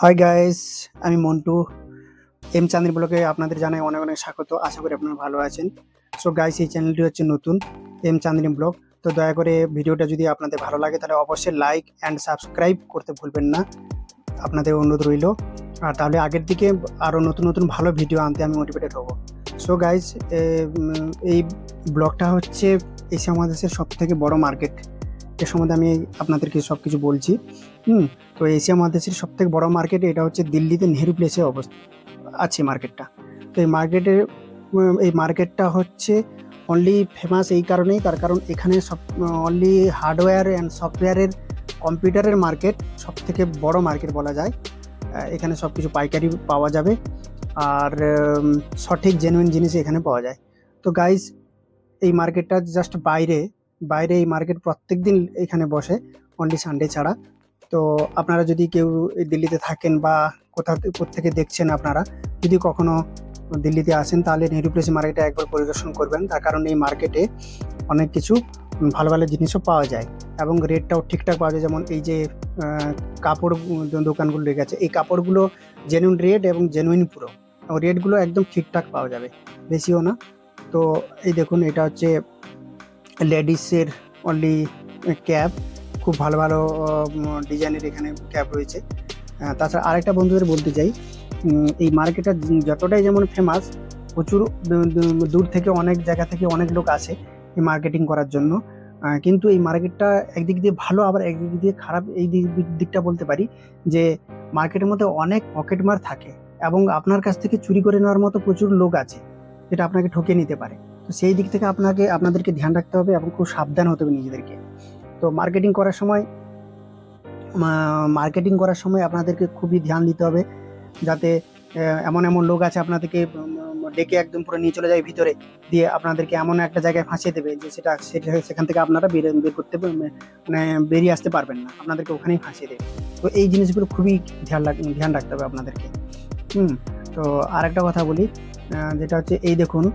Hi guys, আমি Montu. M চাঁদের ব্লগে আপনাদের জানাই অনেক অনেক স্বাগত। আশা করি আপনারা ভালো আছেন। সো গাইস, এই চ্যানেলটি হচ্ছে নতুন, এম চাঁদনী ব্লগ। তো দয়া করে ভিডিওটা যদি আপনাদের ভালো লাগে তাহলে অবশ্যই লাইক অ্যান্ড সাবস্ক্রাইব করতে ভুলবেন না, আপনাদের অনুরোধ রইল। আর তাহলে আগের দিকে আরও নতুন নতুন ভালো ভিডিও আনতে আমি মোটিভেটেড হব। সো গাইস, এই ব্লগটা হচ্ছে এশিয়া মহাদেশের সব থেকে বড় মার্কেট। এর সম্বন্ধে আমি আপনাদেরকে সব কিছু বলছি। তো এশিয়া মহাদেশের সব থেকে বড় মার্কেট এটা হচ্ছে দিল্লিতে নেহেরু প্লেসে আছে মার্কেটটা। তো এই মার্কেটটা হচ্ছে অনলি ফেমাস এই কারণেই, তার কারণ এখানে সব অনলি হার্ডওয়্যার অ্যান্ড সফটওয়্যারের কম্পিউটারের মার্কেট, সব থেকে বড় মার্কেট বলা যায়। এখানে সব কিছু পাইকারি পাওয়া যাবে আর সঠিক জেনুইন জিনিস এখানে পাওয়া যায়। তো গাইজ, এই মার্কেটটা জাস্ট বাইরে বাইরে এই মার্কেট প্রত্যেক দিন এখানে বসে, অনলি সানডে ছাড়া। তো আপনারা যদি কেউ এই দিল্লিতে থাকেন বা কোথেকে দেখছেন, আপনারা যদি কখনো দিল্লিতে আসেন তাহলে নেহেরু প্লেস মার্কেটে একবার পরিদর্শন করবেন, তার কারণ এই মার্কেটে অনেক কিছু ভালো ভালো জিনিসও পাওয়া যায় এবং রেটটাও ঠিকঠাক পাওয়া যায়। যেমন এই যে কাপড় দোকানগুলো লেগে আছে, এই কাপড়গুলো জেনুইন রেট এবং জেনুইন পুরো রেটগুলো একদম ঠিকঠাক পাওয়া যাবে, বেশিও না। তো এই দেখুন, এটা হচ্ছে লেডিসের অনলি ক্যাপ, খুব ভালো ভালো ডিজাইনের এখানে ক্যাপ রয়েছে। তাছাড়া আরেকটা বন্ধুদের বলতে চাই, এই মার্কেটটা যতটাই যেমন ফেমাস, প্রচুর দূর থেকে অনেক জায়গা থেকে অনেক লোক আসে এই মার্কেটিং করার জন্য। কিন্তু এই মার্কেটটা একদিক দিয়ে ভালো, আবার একদিক দিয়ে খারাপ। এই দিকটা বলতে পারি যে মার্কেটের মধ্যে অনেক পকেটমার থাকে এবং আপনার কাছ থেকে চুরি করে নেওয়ার মতো প্রচুর লোক আছে, যেটা আপনাকে ঠকিয়ে নিতে পারে। তো সেই দিক থেকে আপনাদেরকে ধ্যান রাখতে হবে এবং খুব সাবধান হতে হবে নিজেদেরকে। তো মার্কেটিং করার সময় আপনাদেরকে খুবই ধ্যান দিতে হবে, যাতে এমন এমন লোক আছে আপনাদেরকে ডেকে একদম পুরো নিয়ে চলে যায় ভিতরে, দিয়ে আপনাদেরকে এমন একটা জায়গায় ফাঁসিয়ে দেবে যে সেখান থেকে আপনারা বের করতে মানে বেরিয়ে আসতে পারবেন না, আপনাদেরকে ওখানেই ফাঁসিয়ে দেবে। তো এই জিনিসগুলো খুবই ধ্যান রাখতে হবে আপনাদেরকে। তো আরেকটা কথা বলি, যেটা হচ্ছে এই দেখুন,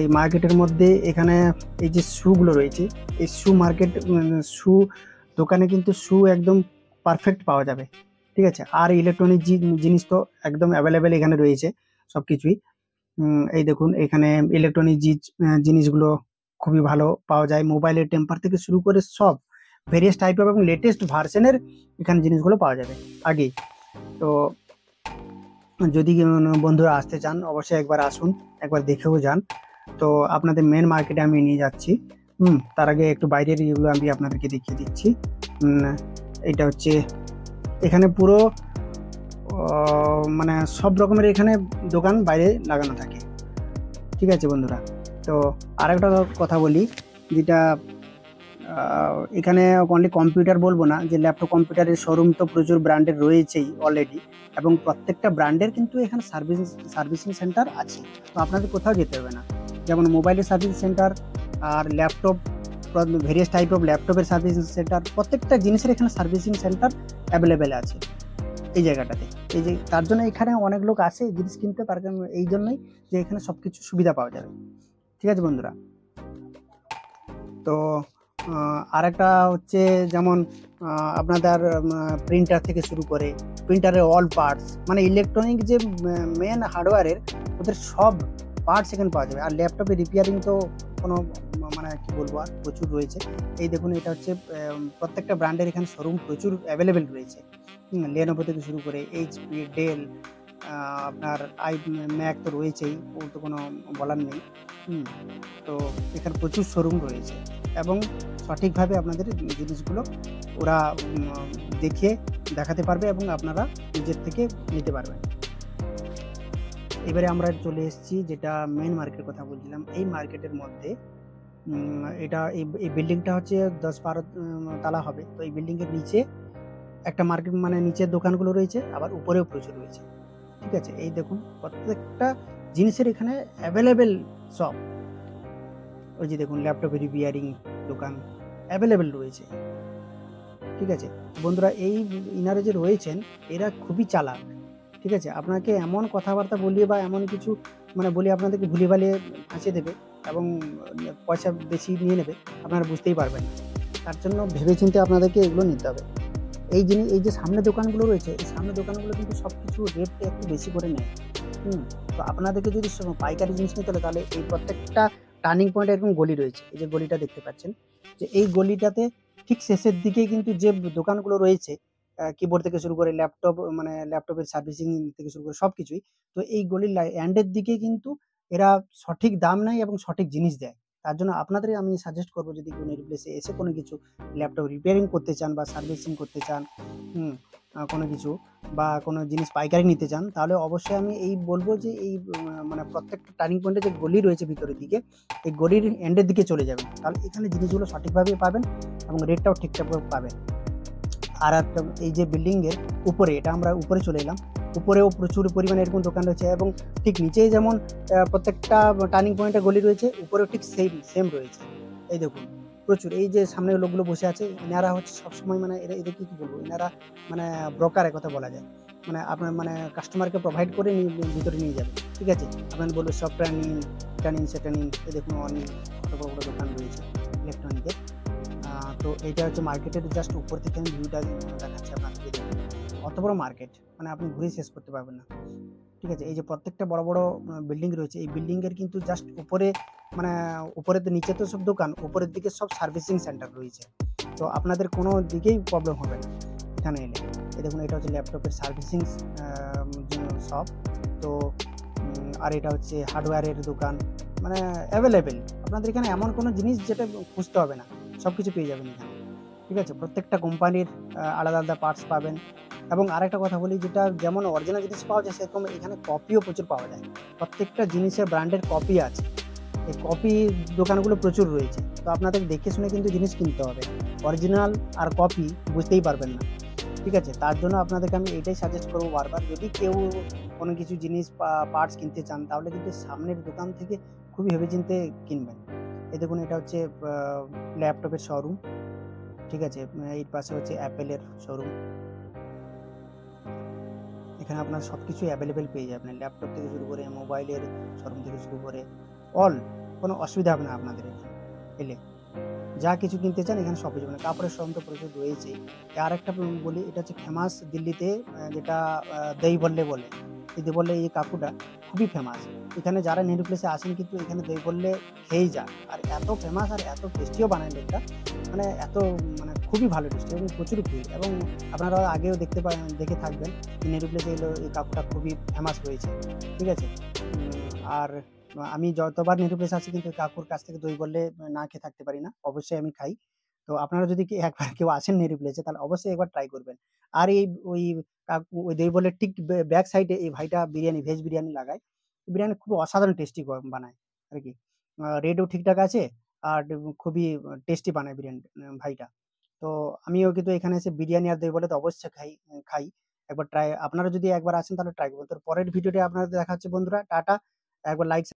এই মার্কেটের মধ্যে এখানে এই যে শুগুলো রয়েছে, এই শু দোকানে কিন্তু শু একদম পারফেক্ট পাওয়া যাবে, ঠিক আছে। আর ইলেকট্রনিক জিনিস তো একদম অ্যাভেলেবেল এখানে রয়েছে সব কিছুই। এই দেখুন, এখানে ইলেকট্রনিক জিনিসগুলো খুবই ভালো পাওয়া যায়, মোবাইলের টেম্পার থেকে শুরু করে সব ভেরিয়াস টাইপ এবং লেটেস্ট ভার্সনের এখানে জিনিসগুলো পাওয়া যাবে আগেই। তো যদি বন্ধুরা আসতে চান অবশ্যই একবার আসুন, একবার দেখেও যান। তো আপনাদের মেন মার্কেটে আমি নিয়ে যাচ্ছি। তার আগে একটু বাইরের এগুলো আমি আপনাদেরকে দেখিয়ে দিচ্ছি। এটা হচ্ছে এখানে পুরো মানে সব রকমের এখানে দোকান বাইরে লাগানো থাকে, ঠিক আছে বন্ধুরা। তো আরেকটা কথা বলি, যেটা এখানে অনলি কম্পিউটার বলবো না, যে ল্যাপটপ কম্পিউটারের শোরুম তো প্রচুর ব্র্যান্ডের রয়েছেই অলরেডি, এবং প্রত্যেকটা ব্র্যান্ডের কিন্তু এখানে সার্ভিসিং সেন্টার আছে। তো আপনাদের কোথাও যেতে হবে না। যেমন মোবাইলের সার্ভিস সেন্টার আর ল্যাপটপ, ভেরিয়াস টাইপ অফ ল্যাপটপের সার্ভিসিং সেন্টার, প্রত্যেকটা জিনিসের এখানে সার্ভিসিং সেন্টার অ্যাভেলেবেল আছে এই জায়গাটাতে। এই যে তার জন্য এখানে অনেক লোক আসে জিনিস কিনতে, তার কারণ এই জন্যই যে এখানে সব কিছু সুবিধা পাওয়া যাবে, ঠিক আছে বন্ধুরা। তো আরেকটা হচ্ছে, যেমন আপনাদের প্রিন্টার থেকে শুরু করে প্রিন্টারের অল পার্টস, মানে ইলেকট্রনিক যে মেন হার্ডওয়্যারের ওদের সব পার্টস এখানে পাওয়া যাবে। আর ল্যাপটপে রিপেয়ারিং তো কোনো মানে কি বলবো, আর প্রচুর রয়েছে। এই দেখুন, এটা হচ্ছে প্রত্যেকটা ব্র্যান্ডের এখানে শোরুম প্রচুর অ্যাভেলেবেল রয়েছে। লেনোভো থেকে শুরু করে এইচপি, ডেল, আপনার ম্যাক তো রয়েছেই, ও তো কোনো বলার নেই। তো এখানে প্রচুর শোরুম রয়েছে এবং সঠিকভাবে আপনাদের জিনিসগুলো ওরা দেখাতে পারবে এবং আপনারা নিজের থেকে নিতে পারবেন। এবারে আমরা চলে এসেছি যেটা মেন মার্কেটের কথা বলছিলাম। এই মার্কেটের মধ্যে এটা এই বিল্ডিংটা হচ্ছে 10-12 তালা হবে। তো এই বিল্ডিংয়ের নিচে একটা মার্কেট, মানে নিচের দোকানগুলো রয়েছে, আবার উপরেও প্রচুর রয়েছে, ঠিক আছে। এই দেখুন, প্রত্যেকটা জিনিসের এখানে অ্যাভেলেবেল সব। ওই যে দেখুন, ল্যাপটপের রিপেয়ারিং দোকান অ্যাভেলেবেল রয়েছে, ঠিক আছে বন্ধুরা। এই ইনারে যে রয়েছেন এরা খুবই চালাক, ঠিক আছে। আপনাকে এমন কথাবার্তা বলিয়ে বা এমন কিছু মানে বলে আপনাদেরকে ভুলিয়ে ভালিয়ে ফাঁসিয়ে দেবে এবং পয়সা বেশি নিয়ে নেবে, আপনারা বুঝতেই পারবেন না। তার জন্য ভেবেচিন্তে আপনাদেরকে এগুলো নিতে হবে। এই যে সামনে দোকানগুলো রয়েছে, এই সামনে দোকানগুলো কিন্তু সব কিছু রেটটা একটু বেশি করে নেয়। হুম? তো আপনাদেরকে যদি পাইকারি জিনিস নিতে হলে তাহলে এই প্রত্যেকটা টার্নিং পয়েন্টে এরকম গলি রয়েছে। এই যে গলিটা দেখতে পাচ্ছেন, যে এই গলিটাতে ঠিক শেষের দিকে কিন্তু যে দোকানগুলো রয়েছে, কিবোর্ড থেকে শুরু করে ল্যাপটপ, মানে ল্যাপটপের সার্ভিসিং থেকে শুরু করে সবকিছুই। তো এই গলির এন্ডের দিকে কিন্তু এরা সঠিক দাম নেয় এবং সঠিক জিনিস দেয়। তার জন্য আপনাদের আমি সাজেস্ট করব, যদি কেউ নেটপ্লেসে এসে কোনো কিছু ল্যাপটপ রিপেয়ারিং করতে চান বা সার্ভিসিং করতে চান, হুম, কোনো কিছু বা কোনো জিনিস পাইকারি নিতে চান, তাহলে অবশ্যই আমি এই বলব যে এই মানে প্রত্যেকটা টার্নিং পয়েন্টে যে গলি রয়েছে ভিতরের দিকে, এই গলির এন্ডের দিকে চলে যাবেন। তাহলে এখানে জিনিসগুলো সঠিকভাবে পাবেন এবং রেটটাও ঠিকঠাকভাবে পাবেন। আর একটা, এই যে বিল্ডিং এর উপরে, এটা আমরা উপরে চলে এলাম, উপরেও প্রচুর পরিমাণে এরকম দোকান রয়েছে এবং ঠিক নিচেই যেমন প্রত্যেকটা টার্নিং পয়েন্টে গলি রয়েছে, উপরেও ঠিক সেম রয়েছে। এই দেখুন, প্রচুর, এই যে সামনে লোকগুলো বসে আছে, এনারা হচ্ছে সবসময়, মানে এদেরকে কি বলবো, এনারা মানে ব্রোকার কথা বলা যায়। মানে আপনার মানে কাস্টমারকে প্রোভাইড করে ভিতরে নিয়ে যাবে। ঠিক আছে, আপনার বলবে সফটওয়্যার নিন, এটা নিন, সেটা নিন। এই দেখুন অনেক কত বড় বড় দোকান রয়েছে ইলেকট্রনিকের। তো এইটা হচ্ছে মার্কেটের জাস্ট উপর থেকে আমি ভিউটা দেখাচ্ছি আপনাদেরকে। দেখুন কত বড় মার্কেট, মানে আপনি ঘুরে শেষ করতে পারবেন না। ঠিক আছে, এই যে প্রত্যেকটা বড় বড় বিল্ডিং রয়েছে, এই বিল্ডিং এর কিন্তু জাস্ট উপরে, মানে উপরে তো, নিচে তো সব দোকান, উপরের দিকে সব সার্ভিসিং সেন্টার রয়েছে। তো আপনাদের কোনো দিকেই প্রবলেম হবে না এখানে এলে। এই দেখুন, এটা হচ্ছে ল্যাপটপের সার্ভিসিং শপ। তো আর এটা হচ্ছে হার্ডওয়্যারের দোকান, মানে অ্যাভেলেবেল। আপনাদের এখানে এমন কোনো জিনিস যেটা খুঁজতে হবে না, সব কিছু পেয়ে যাবেন এখানে। ঠিক আছে, প্রত্যেকটা কোম্পানির আলাদা আলাদা পার্টস পাবেন। এবং আরেকটা কথা বলি, যেটা যেমন অরিজিনাল জিনিস পাওয়া যায়, সেরকম এখানে কপিও প্রচুর পাওয়া যায়। প্রত্যেকটা জিনিসের ব্র্যান্ডের কপি আছে। এই কপি দোকানগুলো প্রচুর রয়েছে। তো আপনাদের দেখে শুনে কিন্তু জিনিস কিনতে হবে। অরিজিনাল আর কপি বুঝতেই পারবেন না। ঠিক আছে, তার জন্য আপনাদেরকে আমি এটাই সাজেস্ট করবো বারবার, যদি কেউ কোনো কিছু জিনিস বা পার্টস কিনতে চান, তাহলে কিন্তু সামনের দোকান থেকে খুবই ভেবেচিন্তে কিনবেন। এই দেখুন, এটা হচ্ছে ল্যাপটপের শোরুম। ঠিক আছে, এর পাশে হচ্ছে অ্যাপেলের শোরুম। এখানে আপনার সব কিছুই অ্যাভেলেবেল পেয়ে যাবেন, ল্যাপটপ থেকে শুরু করে মোবাইলের শোরুম থেকে শুরু করে অল, কোনো অসুবিধা হবে না আপনাদের এখানে এলে। যা কিছু কিনতে চান এখানে সব কিছু, মানে কাপড়ের শোরুম তো প্রচুর রয়েছেই। আর একটা বলি, এটা হচ্ছে ফেমাস দিল্লিতে, যেটা দই বল্লে বলে। এই দই বল্লে, এই কাকুটা খুবই ফেমাস। এখানে যারা নেহরু প্লেসে আসেন কিন্তু এখানে দই বল্লে খেয়েই যান। আর এত ফেমাস আর এত টেস্টিও বানায় লোকটা, মানে এত, মানে খুবই ভালো টেস্টি এবং প্রচুর ভিড়। এবং আপনারা আগেও দেখে থাকবেন যে নেহরু প্লেসে এলো এই কাকুটা খুবই ফেমাস রয়েছে। ঠিক আছে, আর আমি যতবার নেহরু প্লেস আসি কিন্তু কাকুর কাছ থেকে দই বল্লে না খেয়ে থাকতে পারি না। অবশ্যই আমি খাই। তো আপনারা যদি একবার কেউ আসেন নেহরু প্লেসে, তাহলে অবশ্যই একবার ট্রাই করবেন। আর ওই কাকু ওই দই বল্লের ঠিক ব্যাক সাইডে এই ভাইটা বিরিয়ানি, ভেজ বিরিয়ানি লাগায়। বিরিয়ানি খুব অসাধারণ টেস্টি বানায় আরকি। রেটও ঠিকঠাক আছে আর খুবই টেস্টি বানায় বিরিয়ানি ভাইটা। তো আমিও কিন্তু এখানে এসে বিরিয়ানি আর দই বল্লে তো অবশ্যই খাই। একবার আপনারা যদি একবার আসেন তাহলে ট্রাই করবেন। তো পরের ভিডিওতে আপনাদের দেখা হচ্ছে বন্ধুরা। টাটা। একবার লাইক